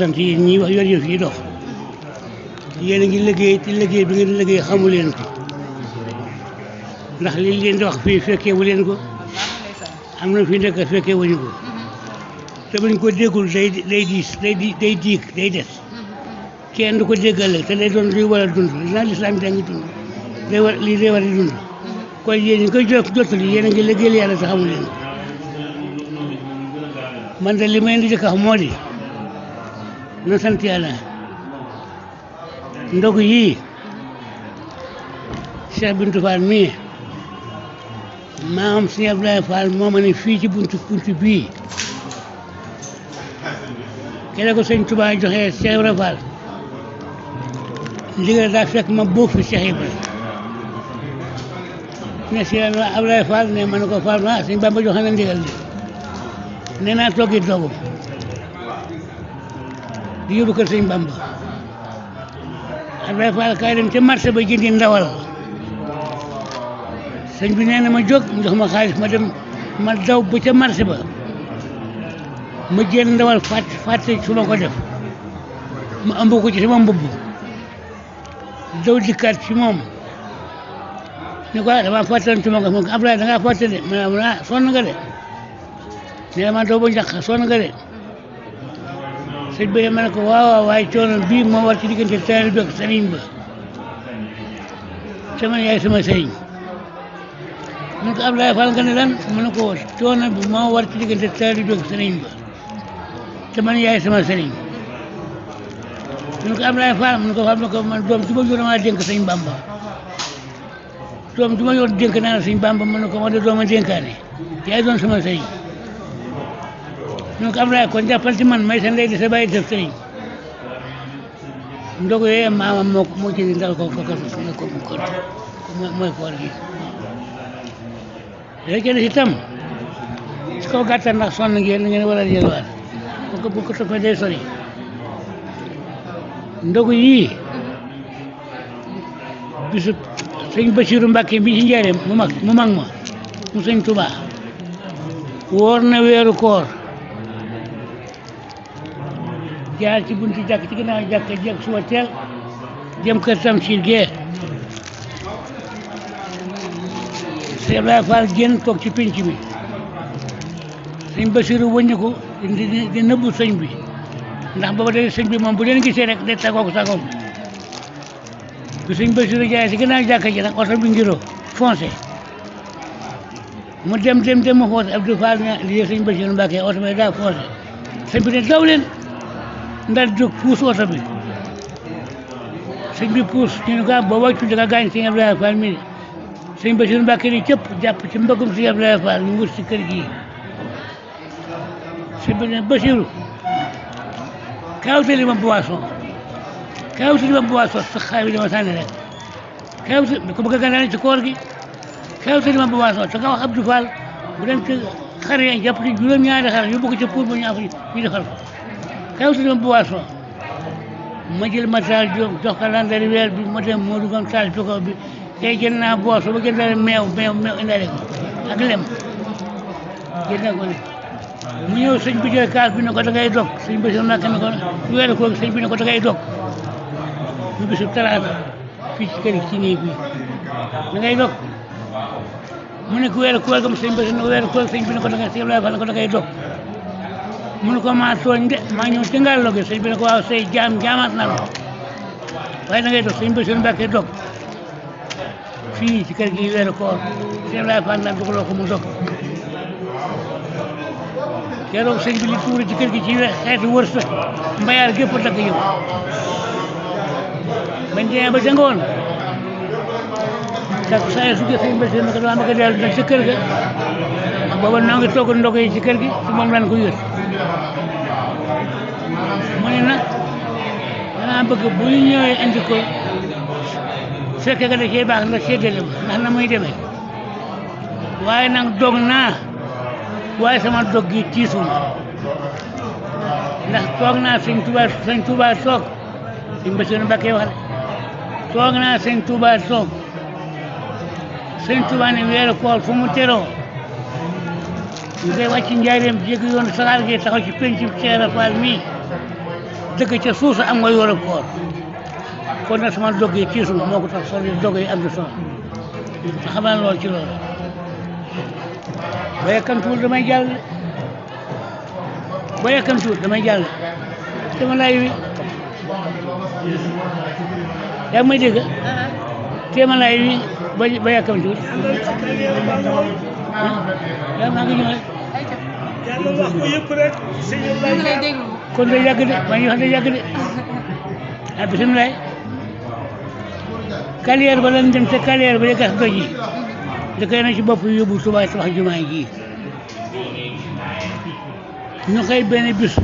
sant yéen ñii wax yor yëf yi dox yéen a ngi liggéey te liggéey bi ngeen liggéey xamu leen ko ndax li leen di wax fii fekkee wu leen ko am na fi nekk fekkee wuñu ko te buñ ko déggul day diis day diig day des kenn du ko déggale te day doon luy war a dund dinaa lislaam bi da ngi dund lii day war a dund kon yéen ñi koy jottali yéen a ngi liggéeyal yàlla te xamu leen ko man de li may indi jëkk wax moo di na sant yàlla ndogu yii Cheikh Bintou Fall mii maam Sëñ Abdoulaye Fall moo ma ne fii ci buntu bii kene ko sëñ Touba joxee Cheikh Ibra Fall ndigal daa fekk ma bóof fi Cheikh Ibra ne Cheikh Abdoulaye Fall ne ma ne ko Fall ma sëñ Bamba joxe na ndigal de nee naa toggi dogu di yóbbu kër sëñ Bamba Abdoulaye Fall kaay dem ca marché ba jëndi ndawal sëñ bi nee na ma jóg mu jox ma xaalis ma dem ma daw ba ca marché ba ma jënd ndawal fàtte su ma ko def ma ëmb ko ci sama mbubb daw dikkaat ci moom ne ko dama fàttewoon ci ma ko moom Abdoulaye da ngaa fàtte de ma ne sonn nga de nee na ma daw ba njaq sonn nga de sëñ bi ma ne ko waaw waaye coono bii moo war ci diggante taalibe ak sëriñ ba sama yaay sama sëriñ mun ko Abdoulaye Fall nga ne lan mu ne ko coono bi moo war ci diggante taalibe ak sëriñ ba te man yaay sama sëriñ mun ko Abdoulaye Fall mun ko xam ne ko man doom ju ma yor maa dénk sëñ Bamba doom ju ma yor dénk naa la sëñ Bamba mun ne ko wax de dooma dénkaane yaay doon sama sëriñ mun ko Abdoulaye kon jàppal ci man may sa ndey di sa bàyyi def sëriñ ndogu yooyu maamam moo ci ndal ko mooy koor gi léegi ci des itam su ko gàttal ndax sonn ngeen war a jëlwaat bu ko toppee day sori ndogu yii bisu sëñ Bassirou Mbacke bi ci njaareem mu mag ma mu sëñ Touba woor na weeru koor jaar ci buntu jàkk ci ginnaaw jàkk suba teel jëm kër Tamsir Gueye sëñ Abdoulaye Fall génn toog ci pénc bi sëñ Bassirou wëññi ko di nëbbu sëñ bi ndax booba day sëñ bi moom bu leen gisee rek day sagoog bi sëñ Bassirou jaay si ginnaaw jàkka ji nag oto bi ngiro foncé mu dem mu foncé Abdou Fall ne lii sëñ Bassirou Mbacke oto bi daa foncé sëñ bi ne daw leen Ndar jóg puus oto bi sëñ bi puus ñu ne ko boo wàccu da nga gaañ sëñ Abdoulaye Fall mi sëñ Bassirou Mbacke ni cëpp jàpp ci mbëggum sëñ Abdoulaye Fall mu wut si kër gi sëñ bi ne Bassirou kaawtali ma boisson sa xaay bi dama sànni rek kaawtali ko bëgg a gànnaale ci koor gi kaawtali ma boisson te nga wax Abdou Fall bu dem ci xar yi jàpp ci juróom-ñaari xar yóbbu ko ca pour ba ñu defal ko kaawtali ma boisson ma jël ma taal Diop jox ko landari weer bi ma dem moo duggoon taal joko bi tey jël naa boisson ba jëndale meew indaale ko ak lem jënd ko mu ñëw sëñ bi jël kaas bi ne ko da ngay dog sëñ Bassirou Mbacke ne ko weeru koor sëñ bi ne ko da ngay dog ñu bisu talaata fii ci kër gi ci néeg bi da ngay dog mu ne ko weeru koor gam sëñ Bassirou ne ko weeru koor sëñ bi ne ko da ngay sëñ Abdoulaye Fall ne ko da ngay dog mu ne ko maa tooñ de maa ñëw ci ngal loge sëñ bi ne ko waaw say jaamaat na la waaye da ngay dog sëñ Bassirou Mbacke dog fii ci kër gi weeru koor sëñ Abdoulaye Fall naan dugaloo ko mu dog keroog sëñ bi li tuuri ci kër gi ci xeetu wërsëg mbayaar gépp dagg yow bañ demee ba jangoon tak saa su sëñ Bassirou nag dama bëgg a dellu nag ci kër ga booba noo ngi togg ndog yi ci kër gi ci moom lan ko yër mu ne nag danaa bëgg bu ñu ñëwee indi ko fekke ga da cee baax nga séddale ma ndax na muy demee waaye nag dog naa waaye sama dog gi tiisuma ndax toog naa sëñ Touba toog sëñ Bassirou Mbacke wax toog naa sëñ Touba toog sëñ Touba ne weeru koor fu mu teroo ñu koy wàcc njaareem jéggi yoon saxaar gi taxaw ci penc Cheikh Fall mii dëkk ca suusa am nga yoolu koor kon nag sama dogg yi ci suuf moo ko tax sori dogg yi am na solo te xam naa lool ci loolu ba yàkkamtuwul damay jàll ba yàkkamtuwul damay jàll dama laay wi yaa ngi may dégg téema laay wi ba yàkkamtuwul yaa maa ngi ñëw rek yàlla wax ko yëpp rek sëñ Ibrahima kon day yàgg de maa ngi wax day yàgg de ah bisimilah karière ba lan dem te karière ba di gas doj yi da koy na ci bopp yóbbu suba tabax jumaa ji ñu xëy benn bis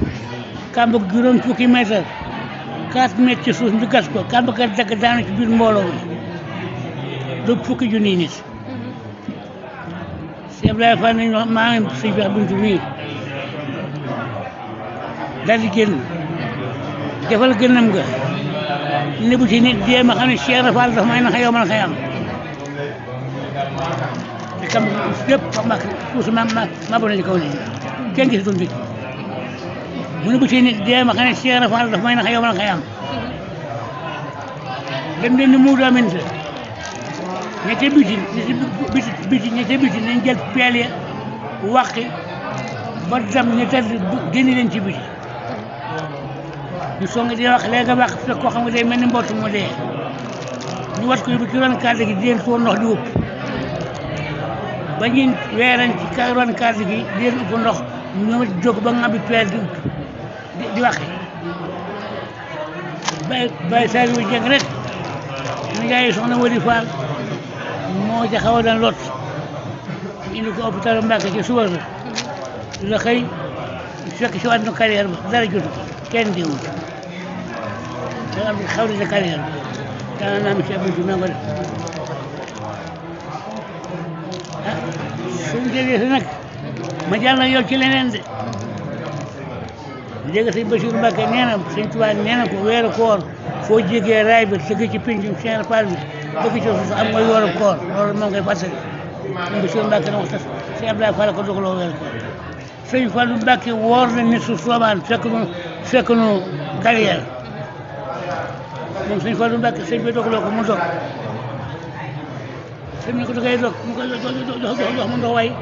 kàmb juróom fukki mètre 4 mètres ci suuf ñu gas ko kàmb ka dagg daanu ci biir mbooloo mi du fukki junniy nit Cheikh Ibrahima Fall nañ wax maa ngi sëñ bi wax buntu nii daal di génn defal gënnam ga ne bu ci nit dee ma xam ne Cheikh Fall dafa may naxa yow man xëy am te kam lépp ma suuf ma bo na ci kaw nit kenn gis doon mu ne bu ci nit dee ma xam ne Cheikh Fall dafa may naxa yow man xëy am dem leen ni mu doominte ñetti biti nañ jël peel ya waqi ba dam ñu tëdd génne leen ci biti ñu song di wax léegi wax fekk koo xam nga day mel ni mbootu mu dee ñu wat ko yóbbu ci ron kàddu gi di leen tuur ndox di upp ba ñu weeran ci ron kàddu gi di leen upp ndox ñoom it jóg ba nga bi peel di upp di waqi bay saari wu jëng rek ñu jaay soxna Wali Fall moo ca xaw a daan lot indi ko hôpital Mbàkke ci suba la xëy fekk si waat na carrière ba dara jotu kenn diwul da am xaw na ca carrière ba dana naa mi ci buntu naa ko def ah suñu jëlee si nag ma jàll na yow ci leneen de léegi sëñ Bassirou Mbàkke nee na sëñ Tuubaa nee na ko weeru koor foo jégee raay bi sëgg ci pincum Cheikh Fall bi bëgg ci suuf am nga yoolu koor loolu moo ngay fàttali sëñ Bassirou Mbàkke na wax tas sëñ Abdoulaye Fall ko dogaloo weeru koor sëñ Fallu Mbàkke woor na nit su soobaan fekk nu carrière moom sëñ Fallu Mbàkke sëñ bi dogaloo ko mu dog sëñ bi ko da ngay dog mu ko jox mu ndox way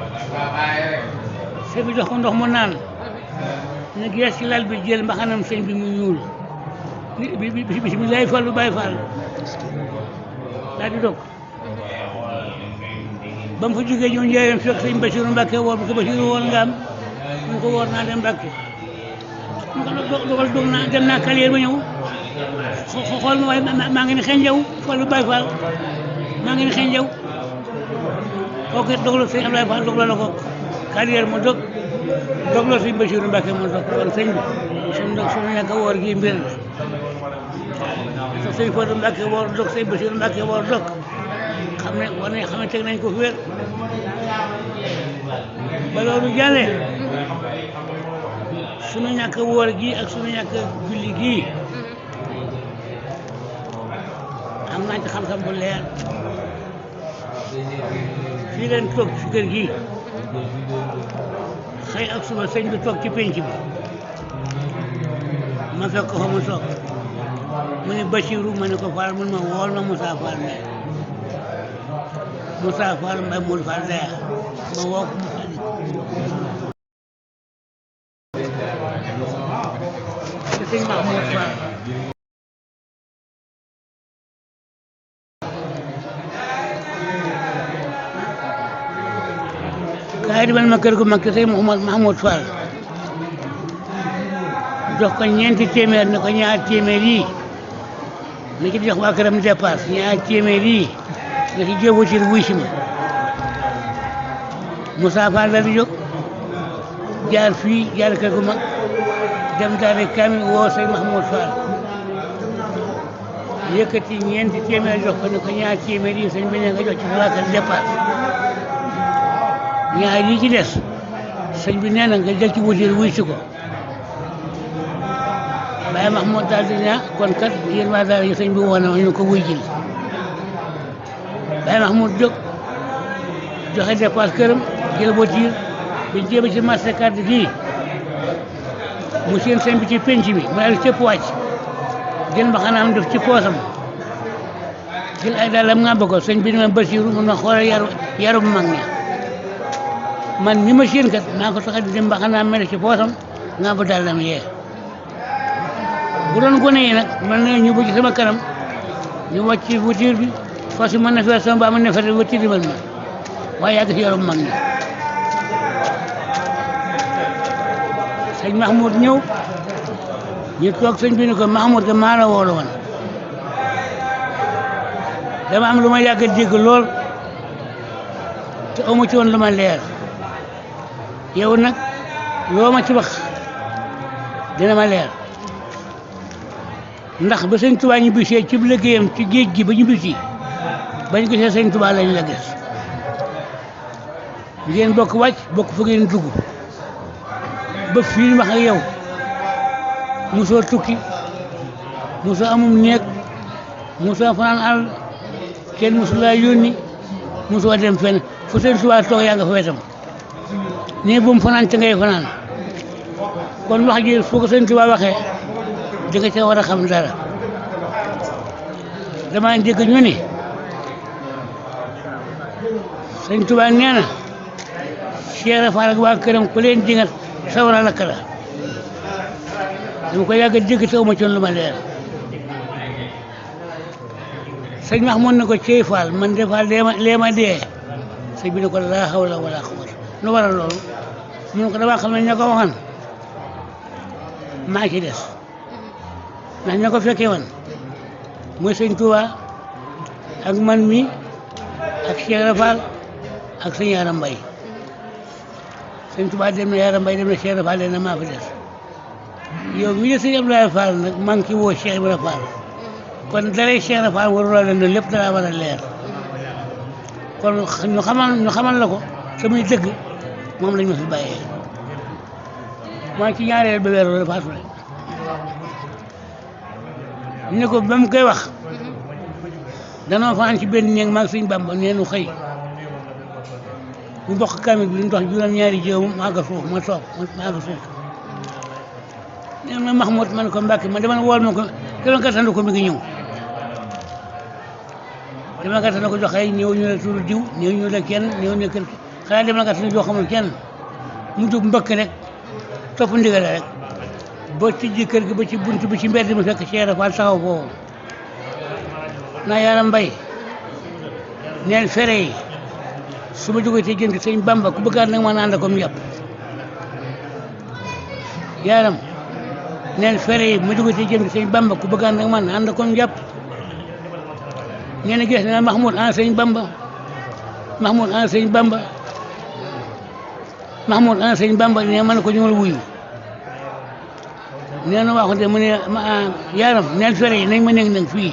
sëñ bi jox ko ndox mu naan ñu gees ci lal bi jël mbaxanam sëñ bi mu ñuul bisimilah Fallu Baye Fall daal di dog ba mu fa jógee ñëw njëriñ fekk sëñ Bassirou Mbàkke woor bu ko Bassirou woor nga am mu ko woor naa dem Mbàkke mu ko dogal dog naa dem naa carrière ba ñëw xool ma waaye maa ngi ni xeeñ jaw Fallu Baye Fall maa ngi ni xeeñ jaw kooku it dogloo sëñ Abdoulaye Fall dogloo na ko carrière mu dog dogloo sëñ Bassirou Mbàkke mu dog kon sëñ bi suñu ñàkk a woor gi mbir la sëñ Fallu Mbàkke woor dog sëñ Bassirou Mbàkke woor dog xam ne teg nañ ko fi wér ba loolu jàllee suñu ñàkk a woor gi ak suñu ñàkk a julli gi am naa ci xam-xam bu leer fii leen toog ci kër gi xëy ak suba sëñ bi toog ci penc bi ma fekk ko fa mu toog mu ne Bassirou ma ne ko Fall mun ma wool ma Moussa Fall Mbaye Moussa Fall Mbaye Modou Fall Daya ma woo ko Moussa di sëñ Mahmoud Fall kaay demal ma kër gu mag sëñ Mahmoud Fall jox ko ñeenti téeméer ne ko ñaar téeméer yi na ci jox waa këram dépasse ñaar téeméer yi na ci jóobu ci wuy si ma Moussa Fall la di jóg jaar fii jaar kër gu mag dem daal di kami woo sëñ Mahmoud Fall yëkkati ñeenti téeméer jox ko ne ko ñaar téeméer yi sëñ bi ne nga jox ci waa kër dépasse ñaar yi ci des sëñ bi nee na nga jël ci wutir wuy si ko Baye Mahmoud daal di ne kon kat yéen waa daal yi sëñ bi woo na ñu ko wuy jil Baye Mahmoud jóg joxe dépasse këram jël voiture biñ jéem ci marché carte gii mu seen sëñ bi ci penc mi mu daal cëpp wàcc jël mbaxanaam def ci poosam jël ay dàllam nga bëgg ko sëñ bi ne ma Bassirou mun ma xoolal yaru mag ña man ñi ma seen kat maa ko tax a di mbaxanaam mel ci poosam nga ba dàllam yee bu doon gone yi nag man ne ñu bu ci sama kanam ñu wàcc ci voiture bi fas yi mën na fee sama ba ma neefere voiture bi man ma waaye yàgg si yaru mag ña sëñ Mahmoud ñëw ñu toog sëñ bi ne ko Mahmoud de maa la woolu woon dama am lu ma yàgg a dégg lool te amu ci woon lu ma leer yow nag loo ma ci wax dina ma leer ndax ba sëñ Tuubaa ñu bisee ci liggéeyam ci géej gi ba ñu bisi bañ gisee sëñ Tuubaa lañ la gis ngeen bokk wàcc bokk fu ngeen dugg ba fii ñu wax ak yow mosoo tukki mosoo amum néeg mosoo fanaan àll kenn mosu laa yónni mosoo dem fenn fu sëñ Tuubaa toog yaa nga fa wetam nii bu mu fanaan ca ngay fanaan kon wax ji fu ko sëñ Tuubaa waxee di nga ca war a xam dara dama dégg ñu ni sëñ Tuubaa nee na Cheikh Fall ak waa këram ku leen dingat sawara lakk la dama ko yàgg a dégg te uma ci lu ma leer sëñ Mahmoud na ko Cey Fall man de Fall lee ma dee sëñ bi ne ko laa hawla wala quwwata lu waral loolu mu ne ko damaa xam ne ña ko waxoon maa ci des ndax ña ko fekkee woon mooy sëñ Touba ak man mi ak Cheikh Fall ak sëñ Yaram Mbay sëñ Touba dem na Yaram Mbay dem na Cheikh Fall dem na maa fi des yow mii de sëñ Abdoulaye Fall nag maa ngi ci woo Cheikh Ibra Fall kon daree Cheikh Fall waruloo leen ne lépp dara war a leer kon ñu xamal la ko samay dëgg moom lañ ma fi bàyyee maa ngi ci ñaareel ba weer wala faatu rek ñu ne ko ba mu koy wax danoo fanaan ci benn néeg maag sëñ Bamba neenu xëy mu bokk kamit bi ñu dox juróom-ñaari jéego maa nga suuf ma toog maa nga suuf nee na Mahmoud man ko Mbàkke man dama wool ma ko dama gàttandu ko mi ngi ñëw dama gàttandu ko jox ay ñëw ñu la turu diw ñëw ñu la kenn ñëw ne kër xanaa dama gàttandu joo xamul kenn mu jóg mbëkk rek topp ndigal rek ba tijji kër gi ba ci bunt bi ci mbedd mi fekk Cheikh Fall taxaw foofu naa Yaram Mbay neen fere yi su ma jógee te jënd sëñ Bamba ku bëggaat nag man ànd comme yàpp Yaram neen fere yi ma jógee te jënd sëñ Bamba ku bëggaat nag man ànd comme yàpp nee na gis na Mahmoud an sëñ Bamba Mahmoud an sëñ Bamba Mahmoud an sëñ Bamba ne man ko ñëwal wuyu nee na waxute mu ne Yaram neen fere yi nañ ma nekk nag fii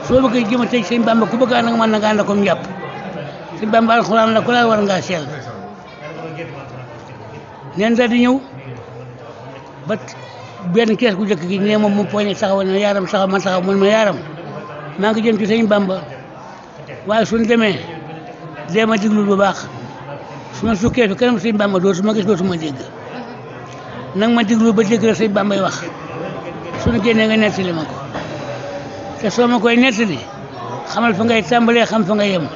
soo bëggee jëm a tëj sëñ Bamba ku bëggaat nag man nag ànd comme yàpp sëñ Bamba alxuraan la ku la war ngaa sell neen daal di ñëw ba benn kees gu jëkk gi ne moom mu poñe taxaw ne Yaram taxaw man taxaw man ma Yaram maa ngi jëm ci sëñ Bamba waaye suñ demee dee ma diglul bu baax su ma sukkee fi kanam sëñ Bamba dootu ma gis dootu ma dégg nag ma diglu ba dégg la sëñ Bambay wax suñu génnee nga nettali ma ko te soo ma koy nettali xamal fa ngay tàmbalee xam fa ngay yem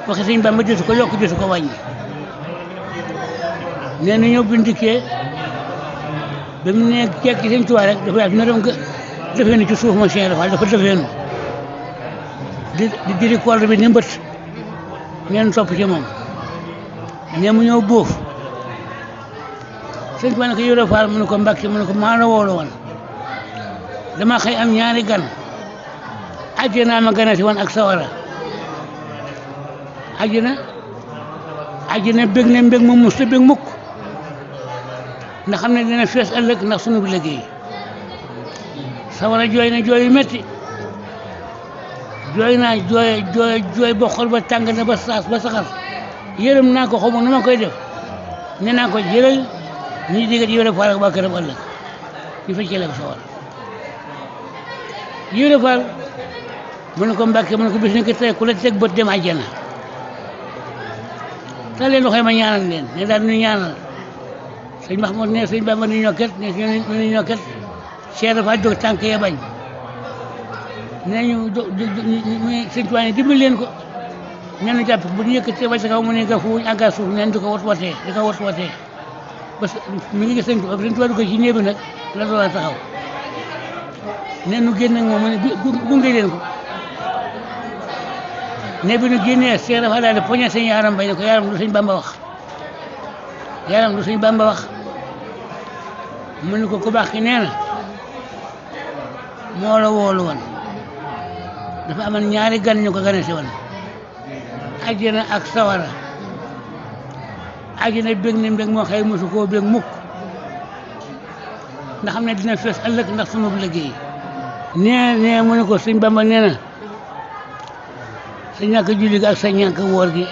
waxi sëñ Bamba desu ko yokk desu ko wàññi nee na ñëw bindikee ba mu ne ceeg ci sëñ Tuubaa rek dafa yaatu na dem defee nu ci suuf ma Cheikh Fall dafa defee nu di diri koor bi ni mbët ngeen topp ci moom ne mu ñëw bóof sëñ Tuubaa ne ko Ibra Fall mu ne ko Mbàkke mu ne ko maa la woolu woon dama xëy am ñaari gan àjjana ma ganati woon ak sawara àjjana bég na mbég ma mus te bég mukk ndax xam ne dina fees ëllëg ndax sunu bi liggéey sawara jooy na jooy yu métti jooy naa jooy ba xol ba tàng na ba saas ba saxar yërëm naa ko xawma nu ma koy def nee naa ko jëlal ñi diggat Ibra Fall ak waa këram ëllëg ñu feccee la ko sawar Ibra Fall mu ne ko Mbàkke mu ne ko bis ni ko tey ku la teg bët dem àjjana ta leen loxoy ma ñaanal leen ne daal ñu ñaanal sëñ Mahmoud ne sëñ Bamba ni ñokket ne ni ñokket Cheikh dafa jóg tànk ya bañ nee ñu sëñ Tuubaa ne dimbali leen ko ñenn jàpp bu ñu yëkkatee ba ci kaw mu ne nga fuuñ àggal suuf neen di ko watee parce que mi ngi gis sëñ Tuubaa du ko ci néeg bi nag la doon taxaw nee nu génn ak moom mu ne gunge leen ko ne bi nu génnee Cheikh dafa daal di poñe sëñ Yaram Bay ne ko yaram lu sëñ Bamba wax yaram lu sëñ Bamba wax mu ne ko ku baax ki nee na moo la woolu woon dafa amoon ñaari gan ñu ko gane si woon àjjana ak sawara àjjana bég ne mbég moo xëy mosu koo bég mukk ndax xam ne dina fees ëllëg ndax sunu liggéey nee mu ne ko sëñ Bamba nee na sa ñàkk julli gi ak sa ñàkk woor gi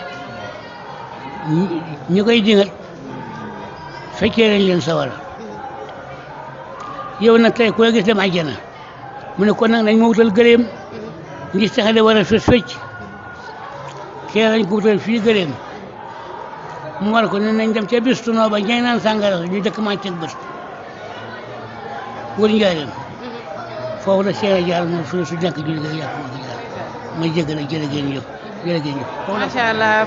ñi koy dingat fekkee nañ leen sawara yow nag tey ku la gis dem àjjana mu ne kon nag nañ ma wutal gëléem ngir taxale war a fecc kee lañ ko wutal fii gëléem mu war ko ne nañ dem ca bis tunoo ba ñay naan sàngara ñu dëkk maa teg bët wër njaareem foofu la Cheikh jaar moom su ñàkk julli ga yàq moo ko jaar may jégal ak jërë ngeen jëf macha allah.